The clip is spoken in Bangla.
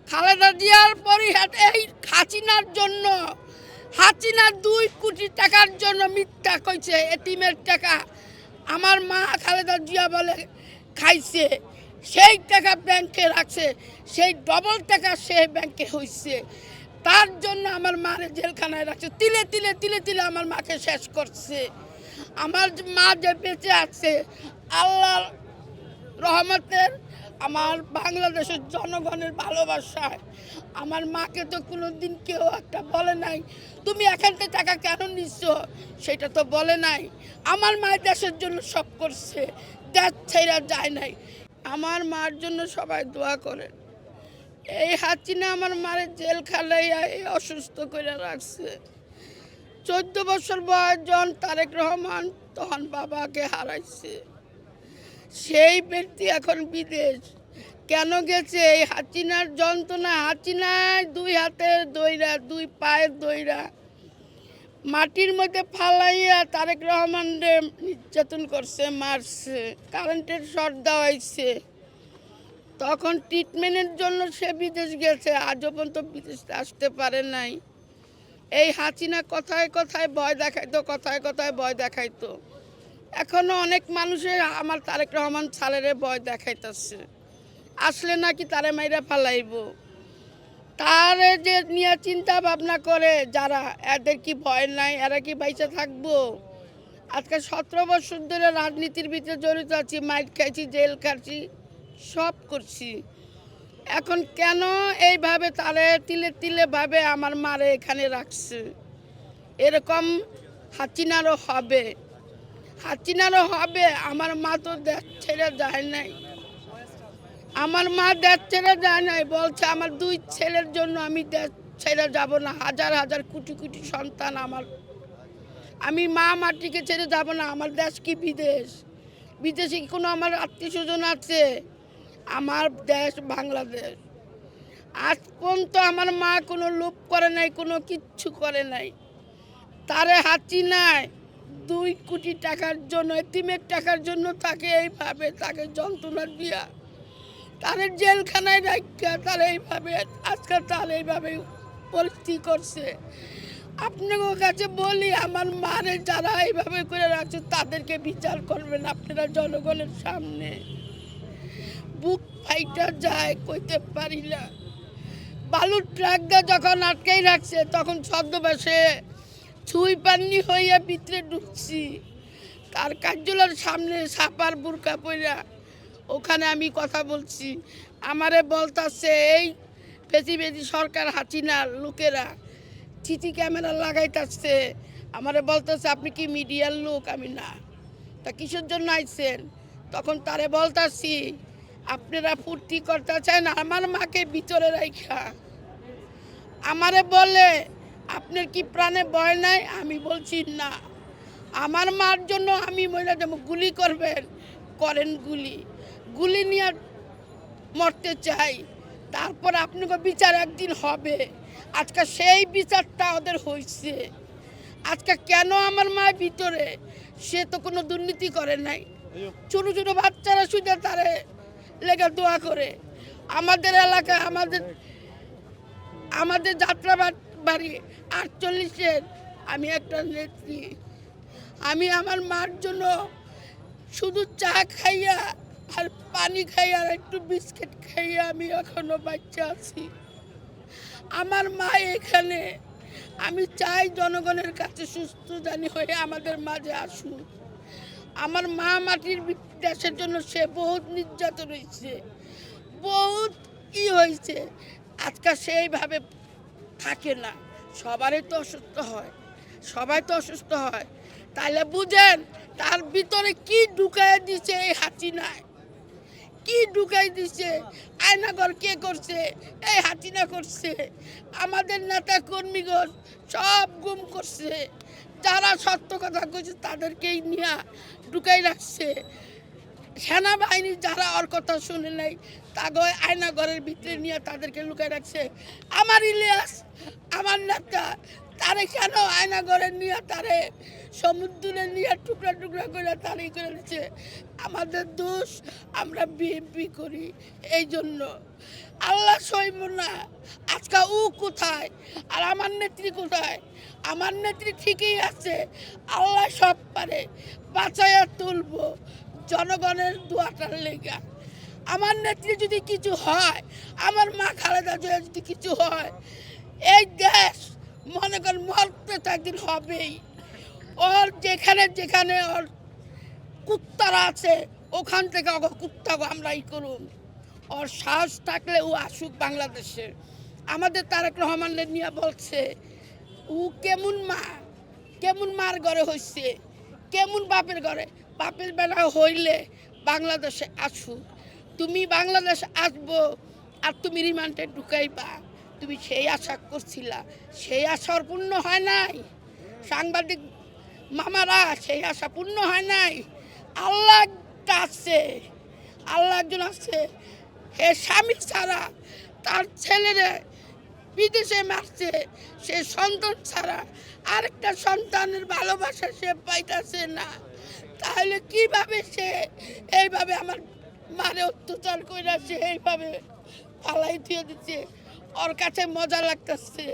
খালেদা জিয়ার পরিহাট এই হাসিনার জন্য, হাসিনার 2 কোটি টাকার জন্য মিথ্যা কইছে। এতিমের টাকা আমার মা খালেদা জিয়া বলে খাইছে, সেই টাকা ব্যাংকে রাখছে, সেই ডবল টাকা সে ব্যাংকে হইছে। তার জন্য আমার মারে জেলখানায় রাখছে। তিলে তিলে তিলে তিলে আমার মাকে শেষ করছে। আমার মা যে বেঁচে আছে আল্লাহর রহমতের, আমার বাংলাদেশের জনগণের ভালোবাসায় আমার মাকে তো কোনো দিন কেউ একটা বলে নাই তুমি এখান থেকে টাকা কেন নিচ্ছ, সেটা তো বলে নাই। আমার মা দেশের জন্য সব করছে, দেশ ছেড়া যায় নাই। আমার মার জন্য সবাই দোয়া করে। এই হাসিনা আমার মারে জেলখানায় অসুস্থ করে রাখছে। 14 বছর বয়স যখন তারেক রহমান তখন বাবাকে হারাইছে। সেই ব্যক্তি এখন বিদেশ কেন গেছে? এই হাসিনার যন্ত্রণা। হাসিনায় 2 হাতের দইরা 2 পায়ের দইরা মাটির মধ্যে ফালাইয়া তারেক রহমানরে নির্যাতন করছে, মারছে, কারেন্টের শর্ট দেওয়াইছে। তখন ট্রিটমেন্টের জন্য সে বিদেশ গেছে, আজও পর্যন্ত বিদেশ আসতে পারে নাই। এই হাসিনা কথায় কথায় ভয় দেখাইতো, কথায় কথায় ভয় দেখাইতো। এখনো অনেক মানুষের আমার তারেক রহমান সালেরে ভয় দেখাইতেছে, আসলে নাকি তারে মাইরা ফালাইব। তারে যে নিয়ে চিন্তা ভাবনা করে যারা, এদের কি ভয় নাই? এরা কি বাইচে থাকবো? আজকে 17 বছর ধরে রাজনীতির ভিতরে জড়িত আছি, মাইর খাইছি, জেল খাচ্ছি, সব করছি। এখন কেন এইভাবে তারে তিলে তিলে ভাবে আমার মারে এখানে রাখছে? এরকম হাসিনারও হবে, হাসিনারও হবে। আমার মা তো দেশ ছেড়ে যায় নাই, আমার মা দেশ ছেড়ে যায় নাই। বলছে আমার 2 ছেলের জন্য আমি দেশ ছেড়ে যাব না। হাজার হাজার কোটি কোটি সন্তান আমার, আমি মা মাটিকে ছেড়ে যাব না। আমার দেশ কি বিদেশ? বিদেশে কি কোনো আমার আত্মীয় স্বজন আছে? আমার দেশ বাংলাদেশ। আজ পর্যন্ত আমার মা কোনো লোভ করে নাই, কোনো কিচ্ছু করে নাই। তারে হাসিনায় 2 কোটি টাকার জন্য, এতিমের টাকার জন্য তাকে এইভাবে তাকে যন্ত্রণা দিয়া তারে জেলখানায় রাখা, তার এইভাবে আজকে তার এইভাবে পরিস্থিতি করছে। আপনাদের কাছে বলি, আমার মারে যারা এইভাবে করে রাখছে তাদেরকে বিচার করবেন আপনারা জনগণের সামনে। বুক ফাইটা যায়, কইতে পারি না। বালুর ট্রাকটা যখন আটকেই রাখছে তখন ছদ্মবেশে ছুঁই পান্নি হইয়া ভিতরে ঢুকছি। তার কার্যালয়ের সামনে সাপার বুরকা পইরা ওখানে আমি কথা বলছি। আমারে বলতাছে এই পেশি সরকার হাসিনার লোকেরা সিসি ক্যামেরা লাগাইতেছে। আমারে বলতেছে আপনি কি মিডিয়ার লোক? আমি না। তা কিসের জন্য আইছেন? তখন তারে বলতাছি আপনারা ফুর্তি করতেছেন আমার মাকে ভিতরে রাইখা। আমারে বলে আপনার কি প্রাণে ভয় নাই? আমি বলছি না, আমার মার জন্য আমি মহিলা যাবো। গুলি করবেন, করেন গুলি, গুলি নিয়ে মরতে চাই। তারপর আপনাকে বিচার একদিন হবে। আজকে সেই বিচারটা ওদের হয়েছে। আজকে কেন আমার মা ভিতরে? সে তো কোনো দুর্নীতি করে নাই। ছোটো ছোটো বাচ্চারা শুধু তারে লেগে দোয়া করে। আমাদের এলাকায় আমাদের যাত্রা বাড়ি 48-এর আমি একটা নেত্রী। আমি আমার মার জন্য শুধু চা খাইয়া আর পানি খাইয়া আর একটু বিস্কিট খাইয়া আমি এখনো বাচ্চা আছি। আমার মা এখানে, আমি চাই জনগণের কাছে সুস্থ জানি হয়ে আমাদের মাঝে আসুক। আমার মা মাটির দেশের জন্য সে বহুত নির্যাতন হয়েছে, বহুত কি হয়েছে। আজকাল সেইভাবে থাকে না, সবারই তো অসুস্থ হয়, সবাই তো অসুস্থ হয়। তাহলে বুঝেন তার ভিতরে কি ঢুকাই দিছে এই হাসিনায়, কি ঢুকাই দিছে। আয়নাঘর কে করছে? এই হাসিনা করছে। আমাদের নেতা কর্মীগণ সব গুম করছে। যারা সত্য কথা কইছে তাদেরকেই নিয়ে ঢুকাই রাখছে। সেনাবাহিনী যারা ওর কথা শুনে নাই তাকে আয়না ঘরের ভিতরে নিয়ে তাদেরকে লুকায় রাখছে। আমার ইলিয়াস, আমার নেতা, তারে কেন আয়না ঘরে নিয়ে তারে সমুদ্রে নিয়ে টুকরা টুকরা করে তারে করে দিচ্ছে? আমাদের দোষ, আমরা বিএনপি করি এই জন্য। আল্লাহ সইব না। আজকে ও কোথায় আর আমার নেত্রী কোথায়? আমার নেত্রী ঠিকই আছে, আল্লাহ সব পারে, বাঁচাইয়া তুলবো জনগণের দোয়াটার লেগা। আমার নেত্রী যদি কিছু হয়, আমার মা খালেদা জিয়া যদি কিছু হয়, এই দেশ মনে করেন মরতে তো একদিন হবেই। ওর যেখানে যেখানে ওর কুত্তারা আছে ওখান থেকে কুত্তাকে আমরা ই করুন। ওর সাহস থাকলে ও আসুক বাংলাদেশে। আমাদের তারেক রহমানের নিয়ে বলছে ও কেমন মা, কেমন মার ঘরে হয়েছে, কেমন বাপের ঘরে। বাপের বেলা হইলে বাংলাদেশে আসুক। তুমি বাংলাদেশ আসবো আর তুমি রিমান্ডে ঢুকাইবা, তুমি সেই আশা করছিলা, সেই আশা পূর্ণ হয় নাই। সাংবাদিক মামারা, সেই আশা পূর্ণ হয় নাই। আল্লাহ আছে, আল্লাহ একজন আছে। হে স্বামী ছাড়া তার ছেলেরে বিদেশে মারছে, সে সন্তান ছাড়া আরেকটা সন্তানের ভালোবাসা সে পাইতেছে না। তাহলে কিভাবে সে এইভাবে আমার মারে অত্যাচার করে সে এইভাবে ফালাই দিয়ে দিচ্ছে? ওর কাছে মজা লাগতেছে।